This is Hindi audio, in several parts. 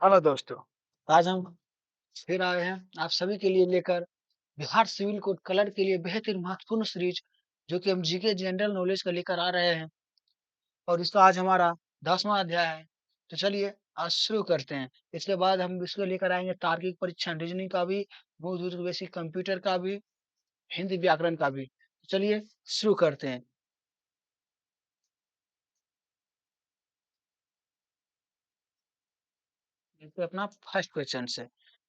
हेलो दोस्तों, आज हम फिर आए हैं आप सभी के लिए लेकर बिहार सिविल कोड कलर के लिए बेहद महत्वपूर्ण सीरीज जो कि हम जीके जनरल नॉलेज का लेकर आ रहे हैं और इसका आज हमारा 10वां अध्याय है। तो चलिए आज शुरू करते हैं। इसके बाद हम इसको लेकर आएंगे तार्किक परीक्षण, रीजनिंग का भी, मूलभूत बेसिक कंप्यूटर का भी, हिंदी व्याकरण का भी। तो चलिए शुरू करते हैं। तो अपना फर्स्ट क्वेश्चन से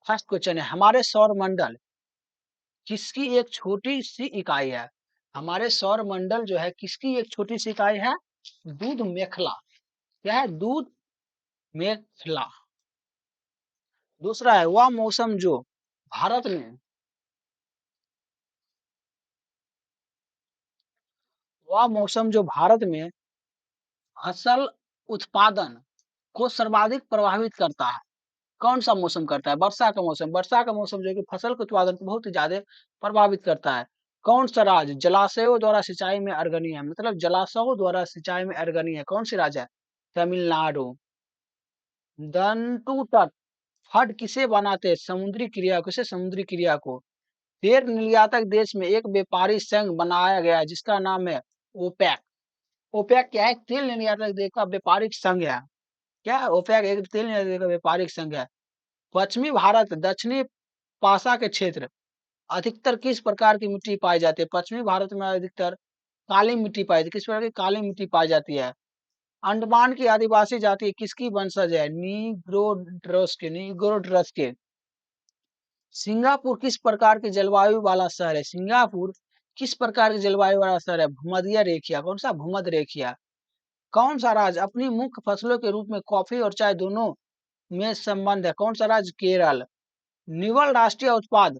फर्स्ट क्वेश्चन है, हमारे सौर मंडल किसकी एक छोटी सी इकाई है? हमारे सौर मंडल जो है किसकी एक छोटी सी इकाई है? दूध मेखला। क्या है? दूध मेखला। दूसरा है, वह मौसम जो भारत में वह मौसम जो भारत में फसल उत्पादन को सर्वाधिक प्रभावित करता है। कौन सा मौसम करता है? वर्षा का मौसम। वर्षा का मौसम जो है कि फसल के उत्पादन को बहुत ही ज्यादा प्रभावित करता है। कौन सा राज्य जलाशयों द्वारा सिंचाई में अग्रणी है? मतलब जलाशयों द्वारा सिंचाई में अग्रणी है। कौन सी राज्य है? तमिलनाडु। दंटू तट फट किसे बनाते हैं? समुद्री क्रिया। किसे? समुद्री क्रिया को। तेल निर्यातक देश में एक व्यापारी संघ बनाया गया है जिसका नाम है ओपेक। ओपेक क्या है? तेल निर्यातक देश का व्यापारिक संघ है। क्या है? ओपेक एक तेल निर्यातक देश का व्यापारिक संघ है। पश्चिमी भारत दक्षिणी पासा के क्षेत्र अधिकतर किस प्रकार की मिट्टी पाई जाती है? पश्चिमी भारत में अधिकतर काली मिट्टी पाई जाती है। किस प्रकार की काली मिट्टी पाई जाती है? अंडमान की आदिवासी जाति किसकी वंशज है? नीग्रोड्रस के। सिंगापुर किस प्रकार की जलवायु वाला शहर है? सिंगापुर किस प्रकार की जलवायु वाला शहर है? भूमध्य रेखीय। कौन सा? भूमध्य रेखीय। कौन सा राज्य अपनी मुख्य फसलों के रूप में कॉफी और चाय दोनों में संबंध है? कौन सा राज्य? केरल। निवल राष्ट्रीय उत्पाद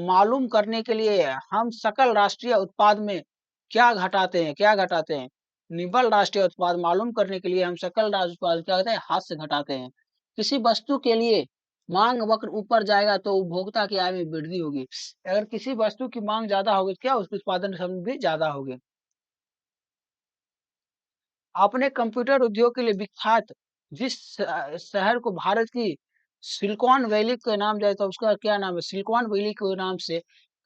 मालूम करने के लिए हम सकल राष्ट्रीय उत्पाद में क्या घटाते हैं? क्या घटाते हैं? निवल राष्ट्रीय उत्पाद मालूम करने के लिए हम सकल राष्ट्रीय उत्पाद क्या कहते हैं? हाथ से घटाते हैं। किसी वस्तु के लिए मांग वक्र ऊपर जाएगा तो उपभोक्ता की आय में वृद्धि होगी। अगर किसी वस्तु की मांग ज्यादा होगी तो क्या उसके उत्पादन क्षमता भी ज्यादा होगी। अपने कंप्यूटर उद्योग के लिए विख्यात जिस शहर को भारत की सिलिकॉन वैली के नाम जाता है उसका क्या नाम है? सिलिकॉन वैली के नाम से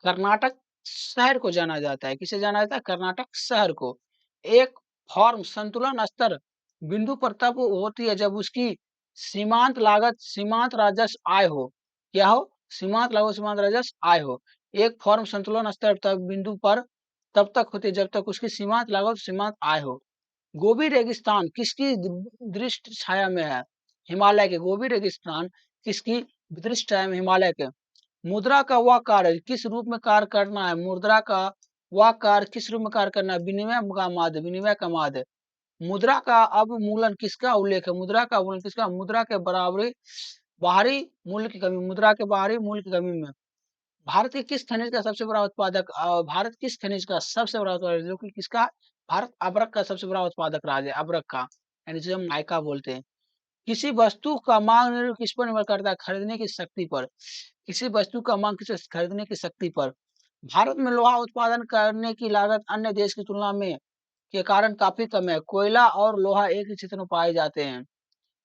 कर्नाटक शहर को जाना जाता है। किसे जाना जाता है? कर्नाटक शहर को। एक फॉर्म संतुलन स्तर बिंदु पर तब होती है जब उसकी सीमांत लागत सीमांत राजस्व आय हो। क्या हो? सीमांत लागत सीमांत राजस्व आय हो। एक फॉर्म संतुलन स्तर तक बिंदु पर तब तक होती है जब तक उसकी सीमांत लागत सीमांत आय हो। गोबी रेगिस्तान किसकी दृष्ट छाया में है? हिमालय के। गोबी रेगिस्तान किसकी दृष्ट छाया में? हिमालय के। मुद्रा का वह कार्य किस रूप में कार्य करना है? मुद्रा का वह कार्य किस रूप में कार्य करना है? विनिमय का माध्य। विनिमय का माध्य। मुद्रा का अवमूलन किसका उल्लेख है? मुद्रा का अवमूलन किसका? मुद्रा के बराबरी बाहरी मूल्य की कमी। मुद्रा के बाहरी मूल्य की कमी में भारत के किस खनिज का सबसे बड़ा उत्पादक? भारत किस खनिज का सबसे बड़ा उत्पादक जो कि किसका? भारत अब्रक का सबसे बड़ा उत्पादक राज्य है। अब्रक का यानी जिसे हम नाइका बोलते हैं। किसी वस्तु का मांग किस पर निर्भर करता है? खरीदने की शक्ति पर। किसी वस्तु का मांग किस खरीदने की शक्ति पर। भारत में लोहा उत्पादन करने की लागत अन्य देश की तुलना में के कारण काफी कम है। कोयला और लोहा एक ही क्षेत्र में पाए जाते हैं।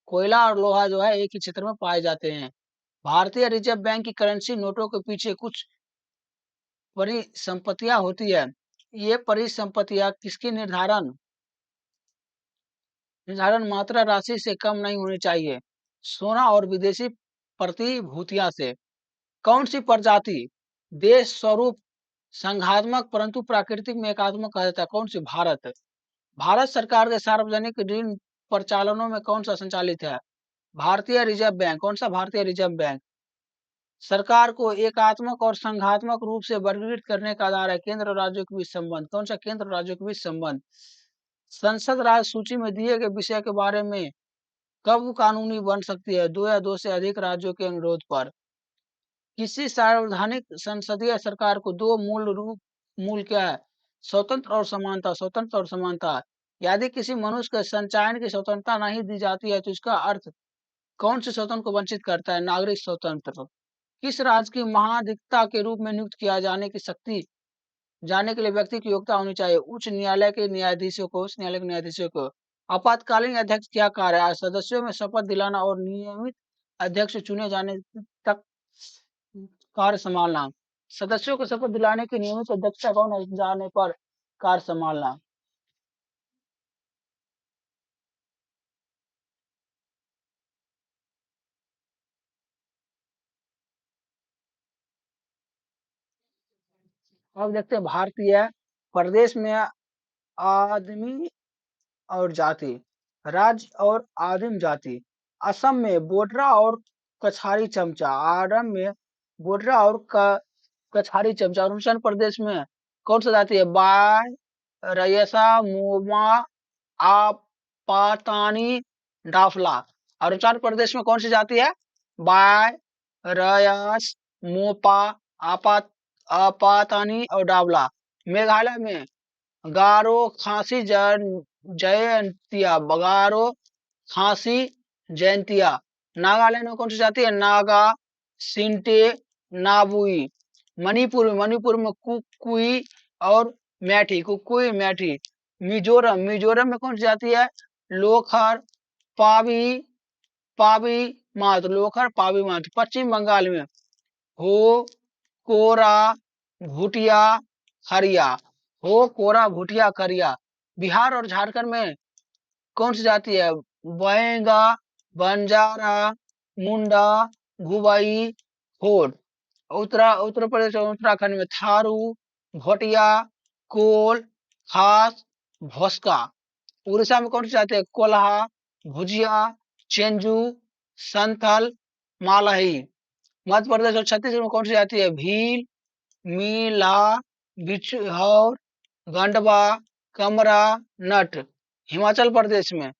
कोयला और लोहा जो है एक ही क्षेत्र में पाए जाते हैं। भारतीय रिजर्व बैंक की करेंसी नोटों के पीछे कुछ परिसंपत्तियां होती है। ये परिसंपत्तियां किसकी निर्धारण निर्धारण मात्रा राशि से कम नहीं होनी चाहिए। सोना और विदेशी प्रतिभूतियां से। कौन सी प्रजाति देश स्वरूप संघात्मक परंतु प्राकृतिक में एकात्मक कहा जाता है? कौन सी? भारत। भारत सरकार के सार्वजनिक ऋण प्रचालनों में कौन सा संचालित है? भारतीय रिजर्व बैंक। कौन सा? भारतीय रिजर्व बैंक। सरकार को एकात्मक और संघात्मक रूप से वर्गीकृत करने का आधार है केंद्र और राज्यों के बीच संबंध। कौन सा? केंद्र और राज्यों के बीच संबंध। संसद राज्य सूची में दिए गए विषय के बारे में कब कानूनी बन सकती है? दो या दो से अधिक राज्यों के अनुरोध पर। किसी सार्वधानिक संसदीय सरकार को दो मूल क्या है? स्वतंत्र और समानता। स्वतंत्र और समानता। यदि किसी मनुष्य के संचालन की स्वतंत्रता नहीं दी जाती है तो इसका अर्थ कौन से स्वतंत्र को वंचित करता है? नागरिक स्वतंत्र। किस राज्य की महाधिवक्ता के रूप में नियुक्त किया जाने के लिए व्यक्ति की योग्यता होनी चाहिए? उच्च न्यायालय के न्यायाधीशों को। उच्च न्यायालय के न्यायाधीशों को। आपातकालीन अध्यक्ष क्या कार्य है? सदस्यों में शपथ दिलाना और नियमित अध्यक्ष चुने जाने तक कार्य संभालना। सदस्यों को शपथ दिलाने की नियमित अध्यक्षता कौन है? जाने पर कार्य संभालना। अब देखते हैं भारतीय प्रदेश में आदमी और जाति, राज्य और आदिम जाति। असम में बोडरा और कछारी चमचा, आरम में बोडरा और कछारी चमचा। अरुणाचल प्रदेश में कौन सा जाति है? बाय, रयसा, मोमा, आपातानी, डाफला। अरुणाचल प्रदेश में कौन सी जाति है? बाय, रयस, मोपा, आपात आपातानी और डावला। मेघालय में गारो, खासी, जयंतिया, बगारो, खासी, जयंतिया। नागालैंड में कौन सी जाति है? नागा, सिंटे, नाबुई। मणिपुर में कुकुई और मैठी, कुकुई, मैठी। मिजोरम में कौन सी जाति है? लोखर, पावी, पावी मात, लोखर, पावी मात। पश्चिम बंगाल में हो, कोरा, भूटिया, हरिया। हो, कोरा, भूटिया, करिया। बिहार और झारखंड में कौन सी जाति है? बयंगा, बंजारा, मुंडा, भुवई, होड। उत्तर प्रदेश और उत्तराखंड में थारू, भोटिया, कोल, खास, भोसका। उड़ीसा में कौन सी जाति है? कोल्हा, भुजिया, चेंजू, संथल, मालही। मध्य प्रदेश और छत्तीसगढ़ में कौन सी जाति है? भील, मीला, बिछौर, गंडवा, कमरा, नट। हिमाचल प्रदेश में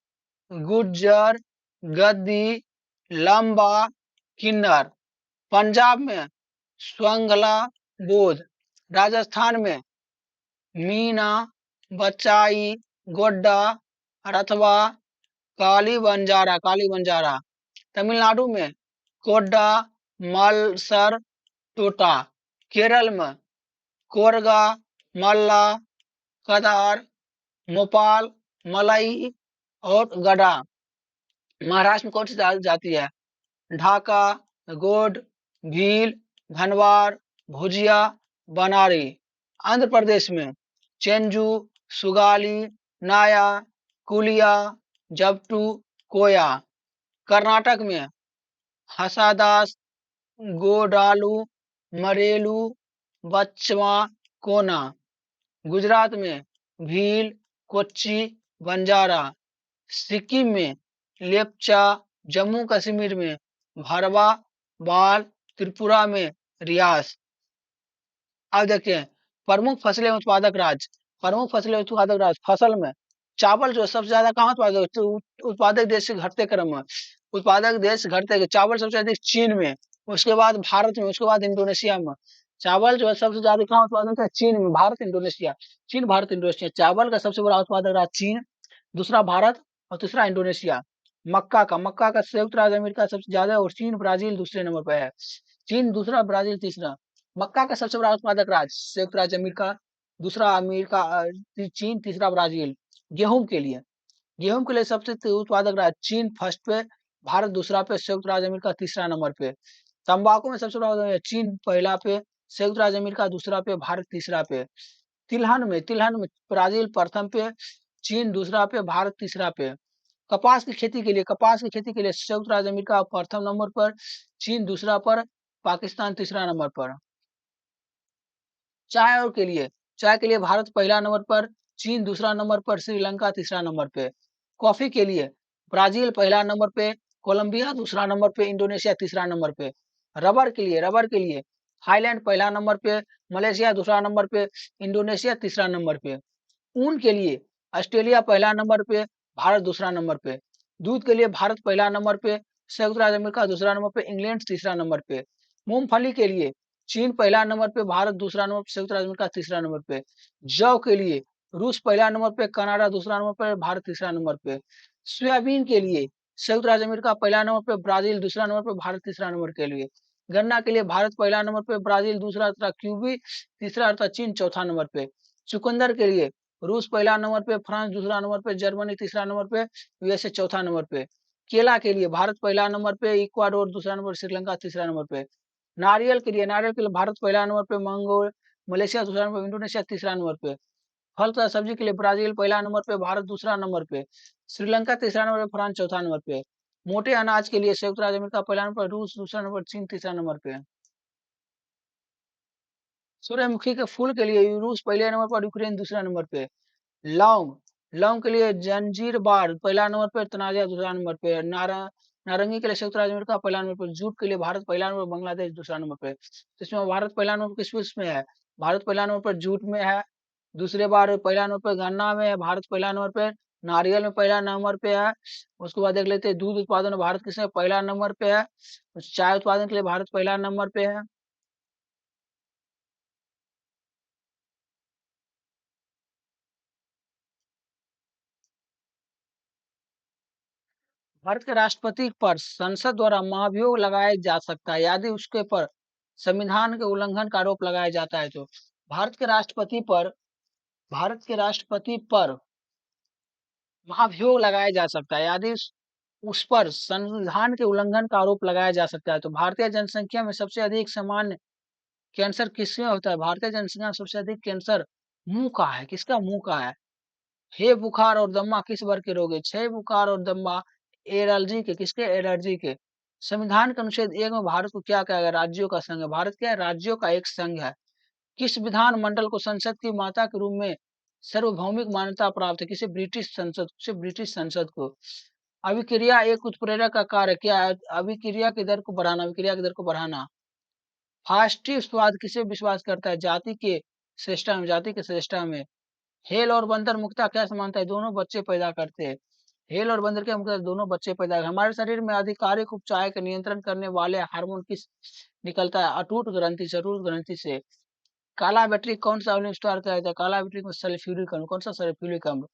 गुज्जर, गद्दी, लंबा, किन्नर। पंजाब में स्वंगला, बोध। राजस्थान में मीना, बचाई, गोड्डा, रथवा, काली बंजारा। तमिलनाडु में कोड्डा, मलसर, टोटा। केरल में कोरगा, मल्ला, कदार, मोपाल, मलई और गडा। महाराष्ट्र में कौन सी जाति है? ढाका, गोड, भील, धनवार, भुजिया, बनारी। आंध्र प्रदेश में चेंजू, सुगाली, नाया, कुलिया, जबटू, कोया। कर्नाटक में हसादास, गोडालू, मरेलू, बचवा, कोना। गुजरात में भील, कोच्चि, बंजारा। सिक्किम में लेप्चा, जम्मू कश्मीर में भरवा, बाल, त्रिपुरा में रियास। अब देखते हैं प्रमुख फसलें उत्पादक राज्य। प्रमुख फसलें उत्पादक राज्य। फसल में चावल जो सबसे ज्यादा कहाँ उत्पादक देश से घटते क्रम में, उत्पादक देश घटते, चावल सबसे अधिक चीन में, उसके बाद भारत में, उसके बाद इंडोनेशिया में। चावल जो है सबसे ज्यादा कहाँ उत्पादन होता है? चीन में। भारत, इंडोनेशिया। चीन, भारत, इंडोनेशिया। चावल का सबसे बड़ा उत्पादक राज्य चीन, दूसरा भारत और तीसरा इंडोनेशिया। मक्का का संयुक्त राज्य अमेरिका सबसे ज्यादा और चीन, ब्राजील दूसरे नंबर पर है। चीन दूसरा, ब्राजील तीसरा। मक्का का सबसे बड़ा उत्पादक राज्य संयुक्त राज्य अमेरिका, दूसरा अमेरिका, चीन, तीसरा ब्राजील। गेहूं के लिए सबसे उत्पादक राज्य चीन फर्स्ट पे, भारत दूसरा पे, संयुक्त राज्य अमेरिका तीसरा नंबर पे। तंबाकू में सबसे बड़ा चीन पहला पे, संयुक्त राज्य अमेरिका दूसरा पे, भारत तीसरा पे। तिलहन में ब्राजील प्रथम पे, चीन दूसरा पे, भारत तीसरा पे। कपास की खेती के लिए संयुक्त राज्य अमेरिका प्रथम नंबर पर, चीन दूसरा पर, पाकिस्तान तीसरा नंबर पर। चाय के लिए भारत पहला नंबर पर, चीन दूसरा नंबर पर, श्रीलंका तीसरा नंबर पे। कॉफी के लिए ब्राजील पहला नंबर पे, कोलंबिया दूसरा नंबर पे, इंडोनेशिया तीसरा नंबर पे। रबर के लिए थाईलैंड पहला नंबर पे, मलेशिया दूसरा नंबर पे, इंडोनेशिया तीसरा नंबर पे। ऊन के लिए ऑस्ट्रेलिया पहला नंबर पे, भारत दूसरा नंबर पे। दूध के लिए भारत पहला नंबर पे, संयुक्त राज्य अमेरिका दूसरा नंबर पे, इंग्लैंड तीसरा नंबर पे। मूंगफली के लिए चीन पहला नंबर पे, भारत दूसरा नंबर पे, संयुक्त राज्य अमेरिका तीसरा नंबर पे। जौ के लिए रूस पहला नंबर पे, कनाडा दूसरा नंबर पे, भारत तीसरा नंबर पे। सोयाबीन के लिए संयुक्त राज्य अमेरिका पहला नंबर पे, ब्राजील दूसरा नंबर पे, भारत तीसरा नंबर के लिए। गन्ना के लिए भारत पहला नंबर पे, ब्राजील दूसरा तथा क्यूबी तीसरा तथा चीन चौथा नंबर पे। चुकंदर के लिए रूस पहला नंबर पे, फ्रांस दूसरा नंबर पे, जर्मनी तीसरा नंबर पे, यूएसए चौथा नंबर पे। केला के लिए भारत पहला नंबर पे, इक्वाडोर दूसरा नंबर, श्रीलंका तीसरा नंबर पे। नारियल के लिए भारत पहला नंबर पे, मलेशिया दूसरा नंबर, इंडोनेशिया तीसरा नंबर पे। फल तथा सब्जी के लिए ब्राजील पहला नंबर पे, भारत दूसरा नंबर पे, श्रीलंका तीसरा नंबर पे, फ्रांस चौथा नंबर पे। मोटे अनाज के लिए संयुक्त राज्य अमेरिका पहला नंबर, रूस दूसरा नंबर, चीन तीसरा नंबर पे। सूर्यमुखी के फूल के लिए रूस पहले नंबर पर, यूक्रेन दूसरा नंबर पे। लौंग लौंग के लिए जंजीर बार पहला नंबर पे, तनाजा दूसरा नंबर पे। नारंगी के लिए संयुक्त राज्य अमेरिका पहला नंबर पे। जूट के लिए भारत पहला नंबर, बांग्लादेश दूसरा नंबर पे। तो इसमें भारत पहला नंबर किस में है? भारत पहला नंबर पर जूट में है। दूसरे बार पहला नंबर पे गन्ना में है, भारत पहला नंबर पे। नारियल में पहला नंबर पे है। उसके बाद देख लेते हैं दूध उत्पादन में भारत किसमें पहला नंबर पे है। चाय उत्पादन के लिए भारत पहला नंबर पे है। भारत के राष्ट्रपति पर संसद द्वारा महाभियोग लगाया जा सकता है यदि उसके पर संविधान के उल्लंघन का आरोप लगाया जाता है तो। भारत के राष्ट्रपति पर भारत के राष्ट्रपति पर महाभियोग लगाया जा सकता है यदि उस पर संविधान के उल्लंघन का आरोप लगाया जा सकता है तो। भारतीय जनसंख्या में सबसे अधिक सामान्य कैंसर किसमें होता है? भारतीय जनसंख्या में सबसे अधिक कैंसर मुंह का है। किसका? मुंह का है। हे बुखार और दम्मा किस वर्ग के रोग है? छह बुखार और दम्मा एलर्जी के, किसके? एलर्जी के। संविधान के अनुच्छेद 1 में भारत को क्या कहा गया? राज्यों का संघ है। भारत क्या है? राज्यों का एक संघ है। किस विधान मंडल को संसद की माता के रूप में सार्वभौमिक मान्यता प्राप्त है? किसे? ब्रिटिश संसद, किसे? ब्रिटिश संसद को। अभिक्रिया एक उत्प्रेरक का कार्य क्या है? अभिक्रिया की दर को बढ़ाना, अभिक्रिया की दर को बढ़ाना। फास्टी स्वाद किसे विश्वास करता है? जाति के श्रेष्ठा में, जाति के श्रेष्ठा में। हेल और बंदर मुक्ता क्या समानता है? दोनों बच्चे पैदा करते हैं। हेल और बंदर क्या मुक्ता? दोनों बच्चे पैदा करते हैं। हमारे शरीर में आधिकारिक उपचार का नियंत्रण करने वाले हार्मोन किस निकलता है? अटूट ग्रंथि से, अटूट ग्रंथि से। काला बैटरी कौन सा अम्ल स्टोर किया जाता है? काला बैटरी में सल्फ्यूरिक अम्ल। कौन सा? सल्फ्यूरिक अम्ल।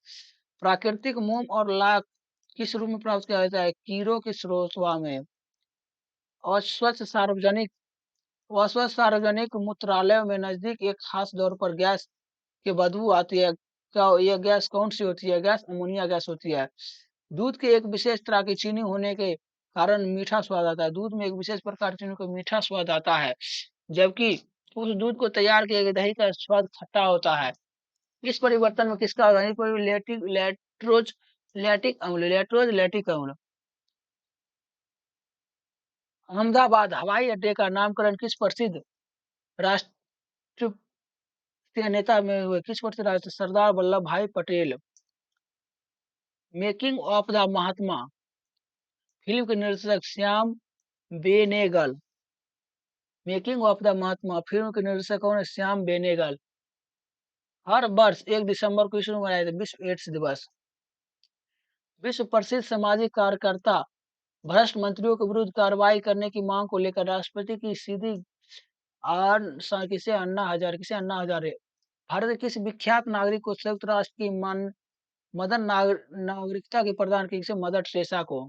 प्राकृतिक मोम और लाख किस रूप में प्राप्त किया जाता है? कीड़ों के स्रोतवा में। अस्वच्छ सार्वजनिक अस्वच्छ सार्वजनिक मूत्रालयों में नजदीक एक खास दौर पर गैस की बदबू आती है। क्या यह गैस कौन सी होती है? गैस अमोनिया गैस होती है। दूध के एक विशेष तरह की चीनी होने के कारण मीठा स्वाद आता है। दूध में एक विशेष प्रकार की चीनी को मीठा स्वाद आता है, जबकि उस दूध को तैयार किए गए दही का स्वाद खट्टा होता है। इस परिवर्तन में किसका होगा? लैक्टिक अम्ल, लैक्टिक अम्ल। अहमदाबाद हवाई अड्डे का नामकरण किस प्रसिद्ध राष्ट्रीय नेता में हुए? किस प्रसिद्ध राष्ट्र? सरदार वल्लभ भाई Patel. Making of the Mahatma film के निर्देशक Shyam Benegal. Making of the Mahatma film के निर्देशक कौन है? श्याम बेनेगल। हर वर्ष 1 दिसंबर को विश्व में मनाया जाता है विश्व एड्स दिवस। विश्व प्रसिद्ध सामाजिक कार्यकर्ता भ्रष्ट मंत्रियों के विरुद्ध कार्रवाई करने की मांग को लेकर राष्ट्रपति की सीधी किसे? अन्ना हजारे। भारत के किस विख्यात नागरिक को संयुक्त राष्ट्र की नागरिकता की प्रदान की? किसे? मदर टेरेसा को।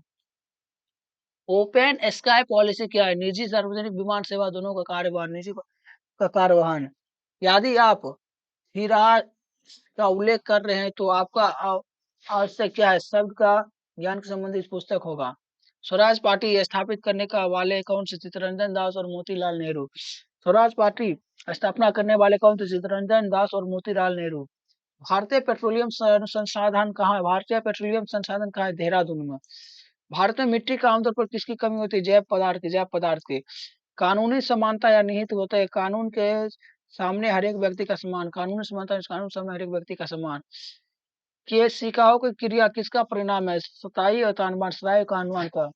ओपन स्काई पॉलिसी क्या है? निजी सार्वजनिक विमान सेवा दोनों का कार्यभार, निजी का कार्यवाहन। यदि आप हिराज का उल्लेख कर रहे हैं तो आपका आवश्यक क्या है? शब्द का ज्ञान के संबंधित पुस्तक होगा। स्वराज पार्टी स्थापित करने का वाले कौन से? चित्तरंजन दास और मोतीलाल नेहरू। स्वराज पार्टी स्थापना करने वाले कौन थे? चित्तरंजन दास और मोतीलाल नेहरू। भारतीय पेट्रोलियम संसाधन कहाँ है? भारतीय पेट्रोलियम संसाधन कहाँ है? देहरादून में। भारत में मिट्टी का आमतौर पर किसकी कमी होती है? जैव पदार्थ की। कानूनी समानता या निहित होता है कानून के सामने हर एक व्यक्ति का समान। कानूनी समानता, कानून के सामने हर एक व्यक्ति का समान। केशिकाओं की क्रिया किसका परिणाम है? सताई और तानबान, सताई का अनुमान का।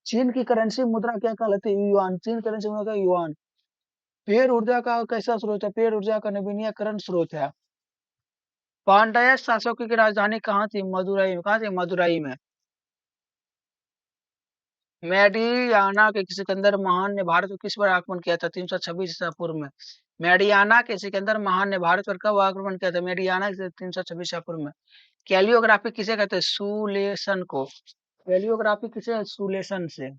चीन की करेंसी मुद्रा क्या कहलाती है? युआन। चीन करेंसी मुद्रा का युआन। पेड़ ऊर्जा का कैसा स्रोत है? पेड़ ऊर्जा का नवीनीकरण स्रोत है। पांड्य शासकों की राजधानी कहाँ थी? मदुरई में। कहाँ थी? मदुरई में। मैडियाना के सिकंदर महान ने भारत पर किस बार आक्रमण किया था? 326 ईसा पूर्व में। मैडियाना के सिकंदर महान ने भारत पर कब आक्रमण किया था? मैडियाना के 326 ईसा पूर्व में। कैलियोग्राफी किसे कहते हैं? सुलेशन को। कैलियोग्राफी किसे? सुलेशन से।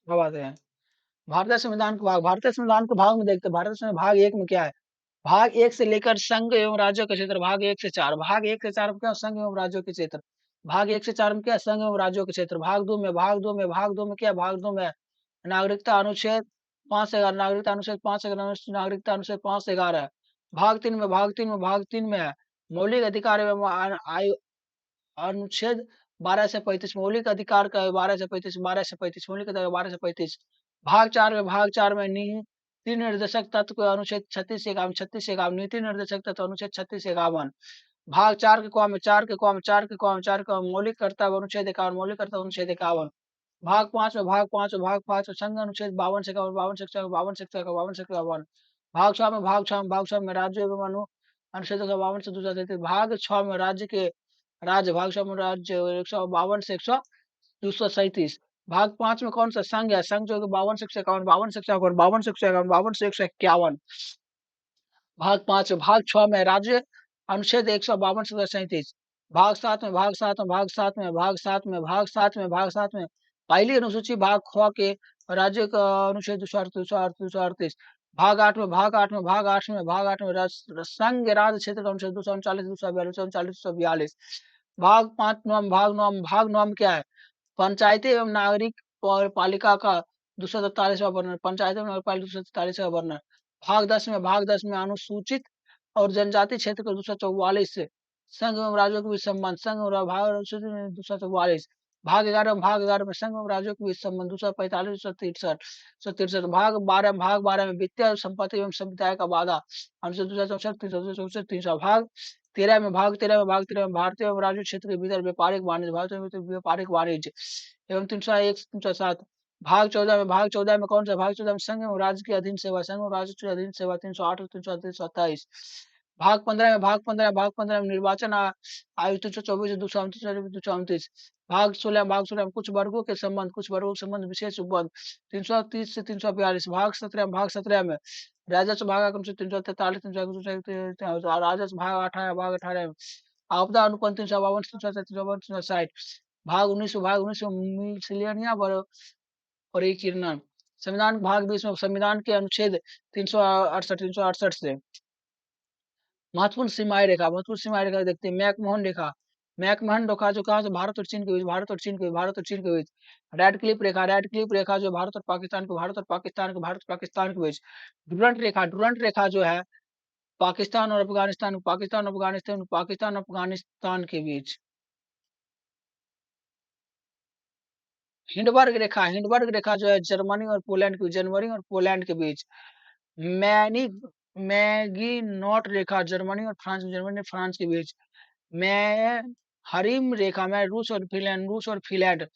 क्या बात है। भारतीय संविधान के भाग में देखते हैं, भारतीय संविधान भाग 1 में क्या है? भाग 1 से लेकर संघ एवं राज्यों के क्षेत्र, भाग 1 से 4, भाग 1 से 4 में क्या है? संघ एवं राज्यों के क्षेत्र। भाग 1 से 4 में क्या है? संघ एवं राज्यों के क्षेत्र। भाग 2 में क्या है? भाग 2 में नागरिकता अनुच्छेद 5 से 11, नागरिकता अनुच्छेद 5 से 11, नागरिकता अनुच्छेद 5 से 11। भाग 3 में मौलिक अधिकार एवं अनुच्छेद 12 से 35, मौलिक अधिकार का 12 से 35 मौलिक अधिकार 12 से 35। भाग 4 में नीति निर्देशक तत्व को अनुच्छेद 36 से 51, 36 से 51, नीति निर्देशक तत्व अनुच्छेद 36 से 51। भाग 4 मौलिक कर्तव्य अनुच्छेद 51, मौलिक कर्तव्य अनुच्छेद 51। भाग 5 में संघ अनुच्छेद 52 से 51, 52 से 51। भाग 6 में राज्य एवं अनुच्छेद 52 से 233। भाग 6 में राज्य 152 से 100 237। भाग 5 में कौन सा संघ है? संघ जो कि 52 से 151, 52 से 151, 52 से 151, 52 से 151। भाग 6 में राज्य अनुच्छेद 152 से 237। भाग 7 में पहली अनुसूची भाग ख के राज्य का अनुच्छेद 238। संघ राज्य क्षेत्र का अनुच्छेद 239, 242। भाग 9 में क्या है? पंचायती एवं नागरिक पालिका का 243वां वर्णन, पंचायत एवं नगरपालिका 243वां वर्णन। भाग 10 में अनुसूचित और जनजाति क्षेत्र का 244 से संघ एवं राज्यों के बीच संबंध, भाग अनुसूचित में 244। भाग 11 में संघ एवं राज्यों के बीच संबंध 245, 263। भाग 12 में वित्तीय संपत्ति एवं समुदाय का वादा अनुच्छेद 264, 364, 300। भाग 13 में भारतीय एवं राज्य क्षेत्र के भीतर व्यापारिक वाणिज्य, भारतीय व्यापारिक वाणिज्य एवं 301, 307। भाग 14 में कौन सा? भाग 14 में संघ एवं राज्य के अधीन सेवा, संघ एवं राज्य के अधीन सेवा 308, 327। भाग 15 में निर्वाचन आयु 324, 229। भाग 16 में कुछ वर्गों के संबंध विशेष उपबंध 330 से 342। भाग 17 में राजस्व भाग अनुच्छेद 343, 343। राजस्व भाग 18 में आपदा अनुबंध 352, 353, 360। भाग 19 में मिसलेनिया परिकीर्णन। भाग 20 में संविधान के अनुच्छेद 368 से महत्वपूर्ण सीमाएं रेखा देखते हैं। मैकमोहन रेखा जो कहाँ से? भारत और चीन के बीच, रेड क्लिप रेखा जो भारत और पाकिस्तान के बीच। डुरंट रेखा जो है पाकिस्तान और अफगानिस्तान के बीच। हिंडबर्ग रेखा जो है जर्मनी और पोलैंड के बीच। Many Maggi not Rekha Germany और फ्रांस के बीच। मैं हरिम रेखा में रूस और फिनलैंड।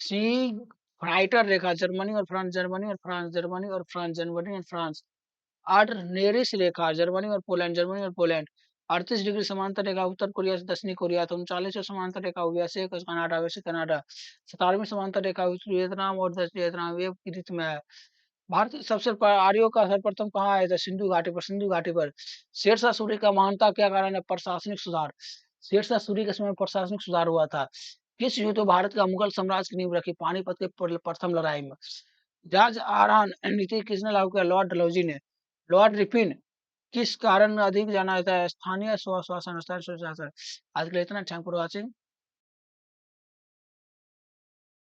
सी फ्राइटर रेखा जर्मनी और फ्रांस। आर्टनेरिस रेखा जर्मनी और पोलैंड। 38 डिग्री समांतर रेखा उत्तर कोरिया से दक्षिणी कोरिया। तो 39 समांतर रेखा वैसे कनाडा। 17वीं समांतर रेखा उत्तरी वियतनाम और दक्षिण वियतनाम वेब की रीत में है। भारत आर्यों का सर्वप्रथम कहाँ आया था? सिंधु घाटी पर। शेरशाह सूरी का महानता क्या कारण है? प्रशासनिक सुधार। शेरशाह सूरी के समय प्रशासनिक सुधार हुआ था। किस युद्ध में भारत का मुगल साम्राज्य की नींव रखी? पानीपत के प्रथम लड़ाई में। जहाज आरान नीति किसने लागू किया? लॉर्ड डलहौजी ने। लॉर्ड रिपिन किस कारण अधिक जाना जाता है? स्थानीय स्वशासन। आज के लिए इतना। Thank for watching.